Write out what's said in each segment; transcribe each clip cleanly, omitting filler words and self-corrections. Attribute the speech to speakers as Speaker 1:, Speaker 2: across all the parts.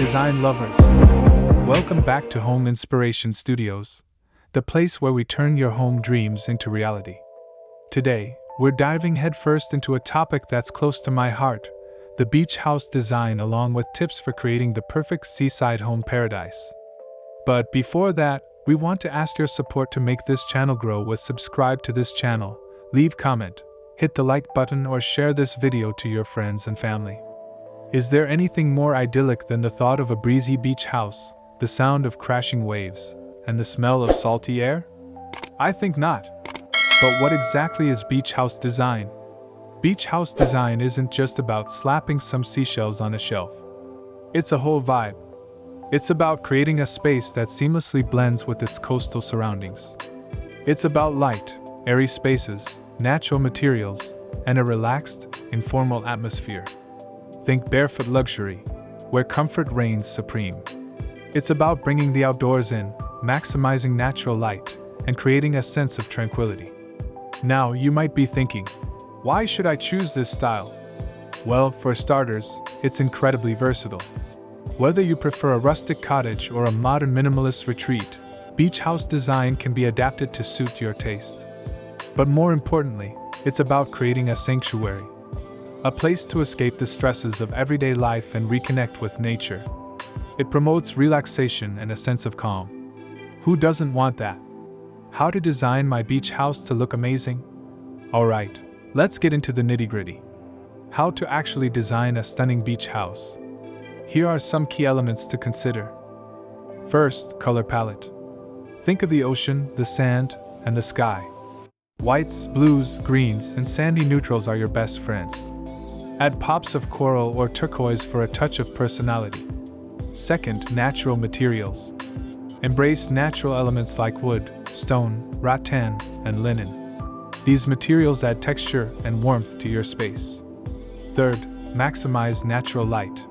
Speaker 1: design lovers. Welcome back to Home Inspiration Studios, the place where we turn your home dreams into reality. Today, we're diving headfirst into a topic that's close to my heart, the beach house design, along with tips for creating the perfect seaside home paradise. But before that, we want to ask your support to make this channel grow. Subscribe to this channel, leave comment, hit the like button, or share this video to your friends and family. Is there anything more idyllic than the thought of a breezy beach house, the sound of crashing waves, and the smell of salty air? I think not. But what exactly is beach house design? Beach house design isn't just about slapping some seashells on a shelf. It's a whole vibe. It's about creating a space that seamlessly blends with its coastal surroundings. It's about light, airy spaces, natural materials, and a relaxed, informal atmosphere. Think barefoot luxury, where comfort reigns supreme. It's about bringing the outdoors in, maximizing natural light, and creating a sense of tranquility. Now, you might be thinking, why should I choose this style? Well, for starters, it's incredibly versatile. Whether you prefer a rustic cottage or a modern minimalist retreat, beach house design can be adapted to suit your taste. But more importantly, it's about creating a sanctuary, a place to escape the stresses of everyday life and reconnect with nature. It promotes relaxation and a sense of calm. Who doesn't want that? How to design my beach house to look amazing? Alright, let's get into the nitty-gritty. How to actually design a stunning beach house. Here are some key elements to consider. First, color palette. Think of the ocean, the sand, and the sky. Whites, blues, greens, and sandy neutrals are your best friends. Add pops of coral or turquoise for a touch of personality. Second, natural materials. Embrace natural elements like wood, stone, rattan, and linen. These materials add texture and warmth to your space. Third, maximize natural light.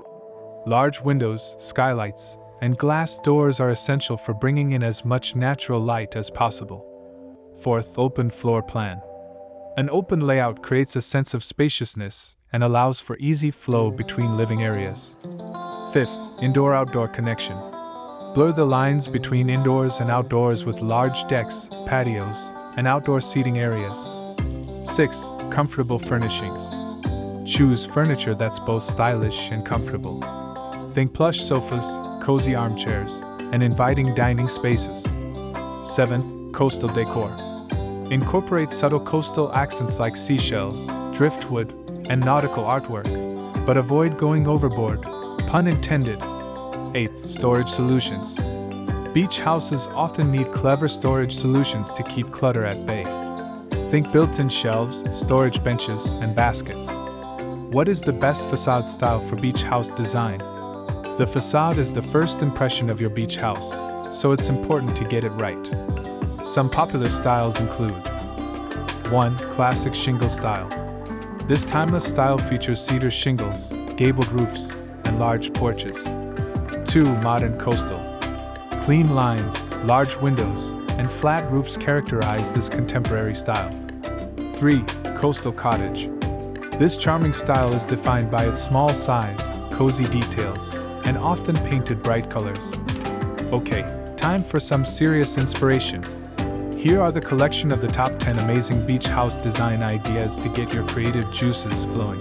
Speaker 1: Large windows, skylights, and glass doors are essential for bringing in as much natural light as possible. Fourth, open floor plan. An open layout creates a sense of spaciousness and allows for easy flow between living areas. Fifth, indoor-outdoor connection. Blur the lines between indoors and outdoors with large decks, patios, and outdoor seating areas. Sixth, comfortable furnishings. Choose furniture that's both stylish and comfortable. Think plush sofas, cozy armchairs, and inviting dining spaces. Seventh, coastal decor. Incorporate subtle coastal accents like seashells, driftwood, and nautical artwork, but avoid going overboard, pun intended. Eighth, storage solutions. Beach houses often need clever storage solutions to keep clutter at bay. Think built-in shelves, storage benches, and baskets. What is the best facade style for beach house design? The facade is the first impression of your beach house, so it's important to get it right. Some popular styles include 1. Classic shingle style. This timeless style features cedar shingles, gabled roofs, and large porches. 2. Modern coastal. Clean lines, large windows, and flat roofs characterize this contemporary style. 3. Coastal cottage. This charming style is defined by its small size, cozy details, and often painted bright colors. Okay, time for some serious inspiration. Here are the collection of the top 10 amazing beach house design ideas to get your creative juices flowing.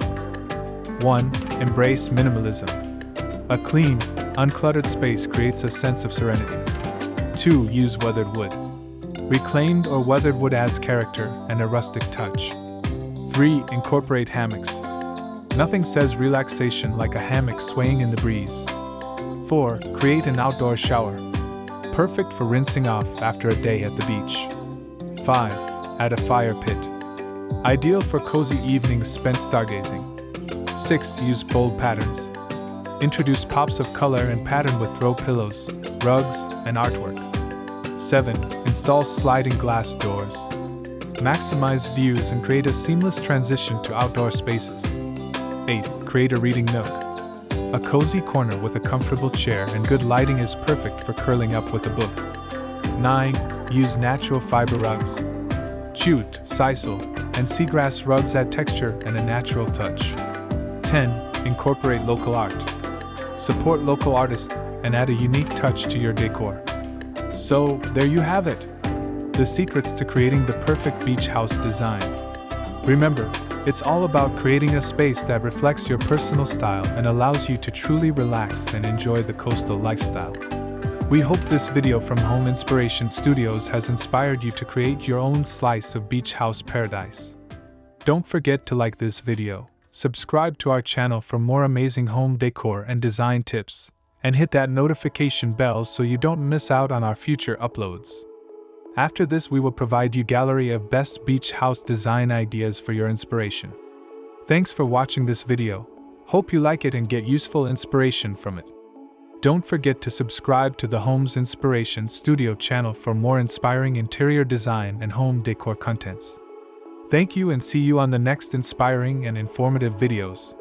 Speaker 1: 1. Embrace minimalism. A clean, uncluttered space creates a sense of serenity. 2. Use weathered wood. Reclaimed or weathered wood adds character and a rustic touch. 3. Incorporate hammocks. Nothing says relaxation like a hammock swaying in the breeze. 4. Create an outdoor shower. Perfect for rinsing off after a day at the beach. 5. Add a fire pit. Ideal for cozy evenings spent stargazing. 6. Use bold patterns. Introduce pops of color and pattern with throw pillows, rugs, and artwork. 7. Install sliding glass doors. Maximize views and create a seamless transition to outdoor spaces. 8. Create a reading nook. A cozy corner with a comfortable chair and good lighting is perfect for curling up with a book. 9. Use natural fiber rugs. Jute, sisal, and seagrass rugs add texture and a natural touch. 10. Incorporate local art. support local artists, and add a unique touch to your decor. So, there you have it. The secrets to creating the perfect beach house design. Remember, it's all about creating a space that reflects your personal style and allows you to truly relax and enjoy the coastal lifestyle. We hope this video from Home Inspiration Studios has inspired you to create your own slice of beach house paradise. Don't forget to like this video, subscribe to our channel for more amazing home decor and design tips, and hit that notification bell so you don't miss out on our future uploads. After this, we will provide you gallery of best beach house design ideas for your inspiration. Thanks for watching this video. Hope you like it and get useful inspiration from it. Don't forget to subscribe to the Home's Inspiration Studio channel for more inspiring interior design and home decor contents. Thank you and see you on the next inspiring and informative videos.